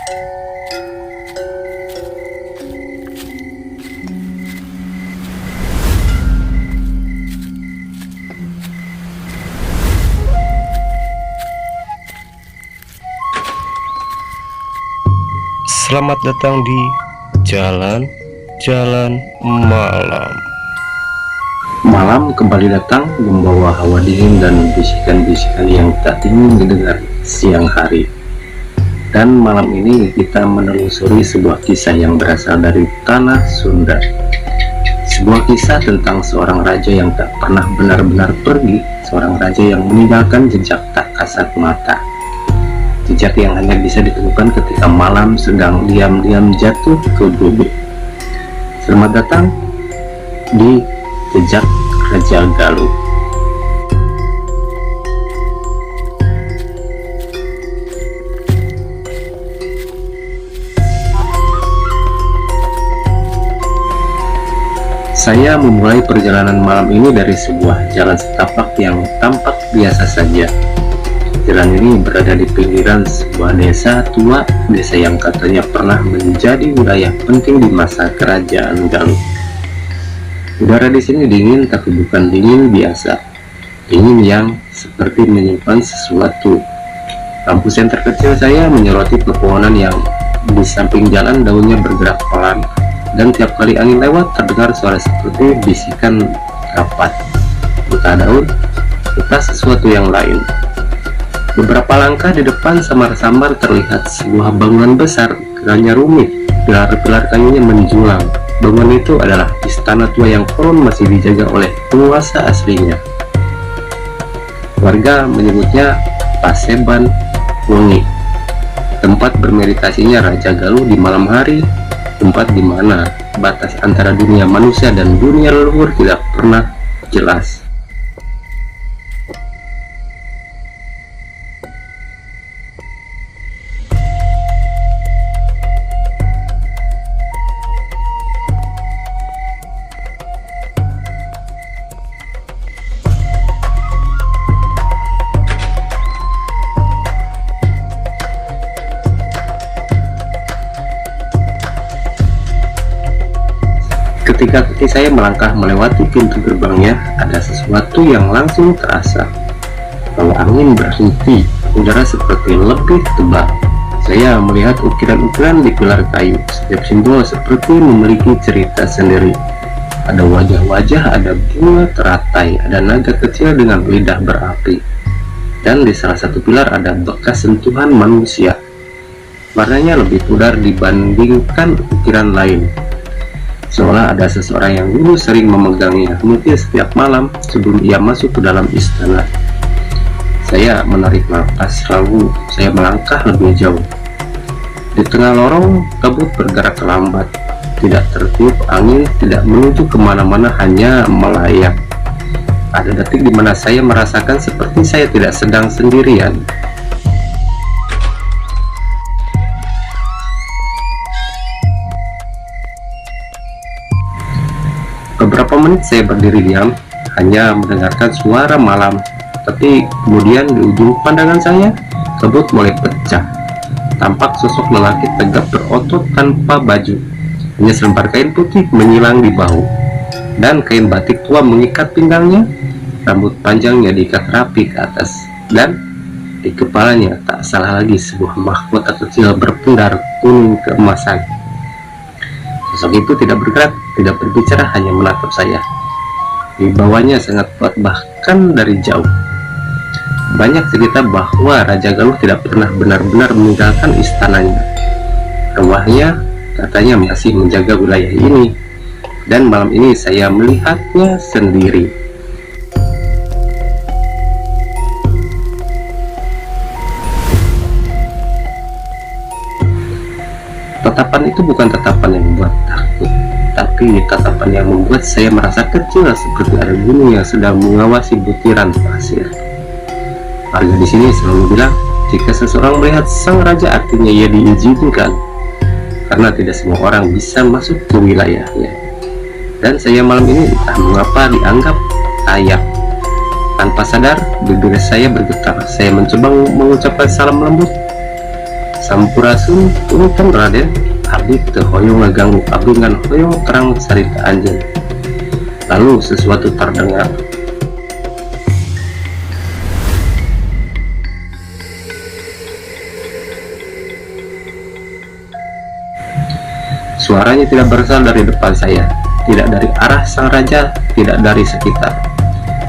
Selamat datang di Jalan-Jalan Malam. Malam kembali datang membawa hawa dingin dan bisikan-bisikan yang tak ingin didengar siang hari. Dan malam ini kita menelusuri sebuah kisah yang berasal dari tanah Sunda. Sebuah kisah tentang seorang raja yang tak pernah benar-benar pergi, seorang raja yang meninggalkan jejak tak kasat mata. Jejak yang hanya bisa ditemukan ketika malam sedang diam-diam jatuh ke bumi. Selamat datang di Jejak Raja Galuh. Saya memulai perjalanan malam ini dari sebuah jalan setapak yang tampak biasa saja. Jalan ini berada di pinggiran sebuah desa tua, desa yang katanya pernah menjadi wilayah penting di masa kerajaan Galuh. Udara di sini dingin, tapi bukan dingin biasa, dingin yang seperti menyimpan sesuatu. Lampu senter kecil saya menyoroti pepohonan yang di samping jalan daunnya bergerak pelan, dan tiap kali angin lewat terdengar suara seperti bisikan rapat. Entah daun, entah sesuatu yang lain. Beberapa langkah di depan samar-samar terlihat sebuah bangunan besar, gerahnya rumit, pilar-pilar kayunya menjulang. Bangunan itu adalah istana tua yang konon masih dijaga oleh penguasa aslinya. Warga menyebutnya Paseban Wengi, tempat bermeditasinya Raja Galuh di malam hari, tempat di mana batas antara dunia manusia dan dunia leluhur tidak pernah jelas. Ketika kaki saya melangkah melewati pintu gerbangnya, ada sesuatu yang langsung terasa. Kalau angin berhenti, udara seperti lebih tebal. Saya melihat ukiran-ukiran di pilar kayu. Setiap simbol seperti memiliki cerita sendiri. Ada wajah-wajah, ada bunga teratai, ada naga kecil dengan lidah berapi. Dan di salah satu pilar ada bekas sentuhan manusia. Warnanya lebih pudar dibandingkan ukiran lain. Seolah ada seseorang yang dulu sering memegangnya, mungkin setiap malam sebelum ia masuk ke dalam istana. Saya menarik nafas, lalu saya melangkah lebih jauh. Di tengah lorong, kabut bergerak lambat, tidak tertiup angin, tidak menuju kemana-mana, hanya melayang. Ada detik di mana saya merasakan seperti saya tidak sedang sendirian. Beberapa menit saya berdiri diam, hanya mendengarkan suara malam. Tapi kemudian di ujung pandangan saya, kabut mulai pecah. Tampak sosok lelaki tegap berotot tanpa baju. Hanya selembar kain putih menyilang di bahu, dan kain batik tua mengikat pinggangnya. Rambut panjangnya diikat rapi ke atas, dan di kepalanya tak salah lagi sebuah mahkota kecil berpendar kuning keemasan. Sosok itu tidak bergerak, tidak berbicara, hanya menatap saya. Wibawanya sangat kuat, bahkan dari jauh. Banyak cerita bahwa Raja Galuh tidak pernah benar-benar meninggalkan istananya. Arwahnya katanya masih menjaga wilayah ini, dan malam ini saya melihatnya sendiri. Tatapan itu bukan tatapan yang membuat takut, tapi tatapan yang membuat saya merasa kecil, seperti ada gunung yang sedang mengawasi butiran pasir. Warga di sini selalu bilang, jika seseorang melihat sang raja artinya ia diizinkan, karena tidak semua orang bisa masuk ke wilayahnya. Dan saya malam ini entah mengapa dianggap layak. Tanpa sadar, bibir saya bergetar. Saya mencoba mengucapkan salam lembut. Sampurasun punten Raden, abdi teu hoyong ngaganggu abdi ngan hoyong terang carita anjeun. Lalu sesuatu terdengar. Suaranya tidak berasal dari depan saya, tidak dari arah sang raja, tidak dari sekitar.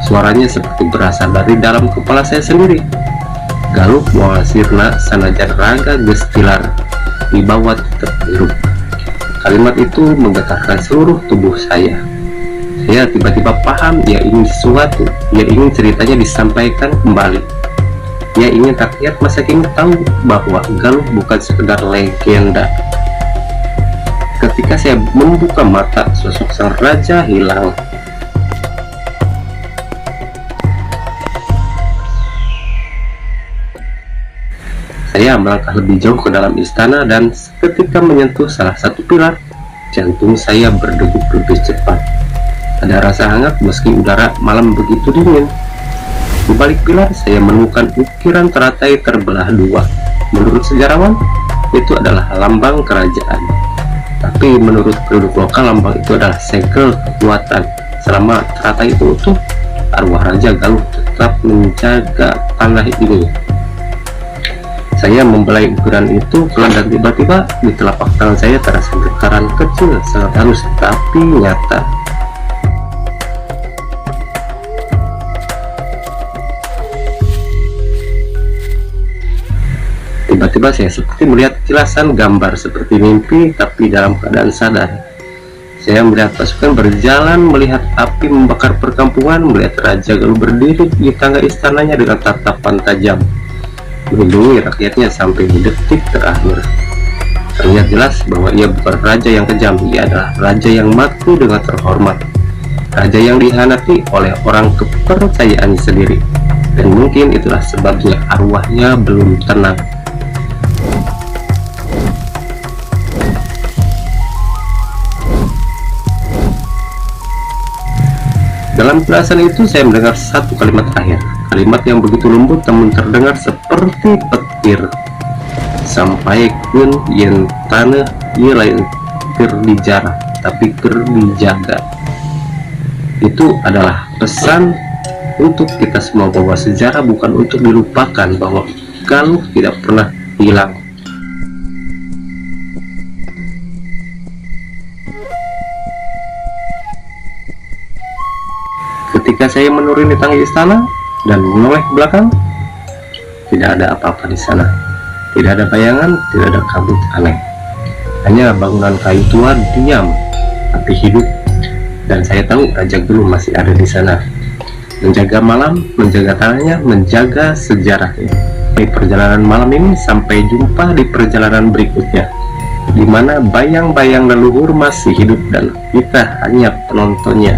Suaranya seperti berasal dari dalam kepala saya sendiri. Galuh moal sirna sanajan raga geus tilar di bawah tetep hirup. Kalimat itu menggetarkan seluruh tubuh saya. Saya tiba-tiba paham ia ingin sesuatu, ia ingin ceritanya disampaikan kembali. Ia ingin rakyat masa kini tahu bahwa Galuh bukan sekedar legenda. Ketika saya membuka mata, sosok sang raja hilang. Saya melangkah lebih jauh ke dalam istana dan ketika menyentuh salah satu pilar, jantung saya berdegup lebih cepat. Ada rasa hangat meski udara malam begitu dingin. Di balik pilar saya menemukan ukiran teratai terbelah dua. Menurut sejarawan, itu adalah lambang kerajaan. Tapi menurut penduduk lokal, lambang itu adalah segel kekuatan. Selama teratai itu utuh, arwah Raja Galuh tetap menjaga tanah ini. Saya membelai ukiran itu pelan dan tiba-tiba di telapak tangan saya terasa getaran kecil, sangat halus tapi nyata. Tiba-tiba saya seperti melihat kilasan gambar seperti mimpi tapi dalam keadaan sadar. Saya melihat pasukan berjalan, melihat api membakar perkampungan, melihat Raja Galuh berdiri di tangga istananya dengan tatapan tajam, melindungi rakyatnya sampai di detik terakhir. Terlihat jelas bahwa ia bukan raja yang kejam, ia adalah raja yang mati dengan terhormat, raja yang dihianati oleh orang kepercayaannya sendiri, dan mungkin itulah sebabnya arwahnya belum tenang. Dalam perasaan itu saya mendengar satu kalimat terakhir, kalimat yang begitu lembut namun terdengar seperti petir. Sampaikeun yen tanah ieu lain keur dijarah tapi keur dijaga. Itu adalah pesan untuk kita semua bahwa sejarah bukan untuk dilupakan, bahwa Galuh tidak pernah hilang. Ketika saya menuruni tangga istana dan menoleh ke belakang, tidak ada apa-apa di sana. Tidak ada bayangan, tidak ada kabut aneh. Hanya bangunan kayu tua diam, tapi hidup. Dan saya tahu Raja Galuh masih ada di sana, menjaga malam, menjaga tanahnya, menjaga sejarahnya. Di perjalanan malam ini, sampai jumpa di perjalanan berikutnya, di mana bayang-bayang leluhur masih hidup dan kita hanya penontonnya.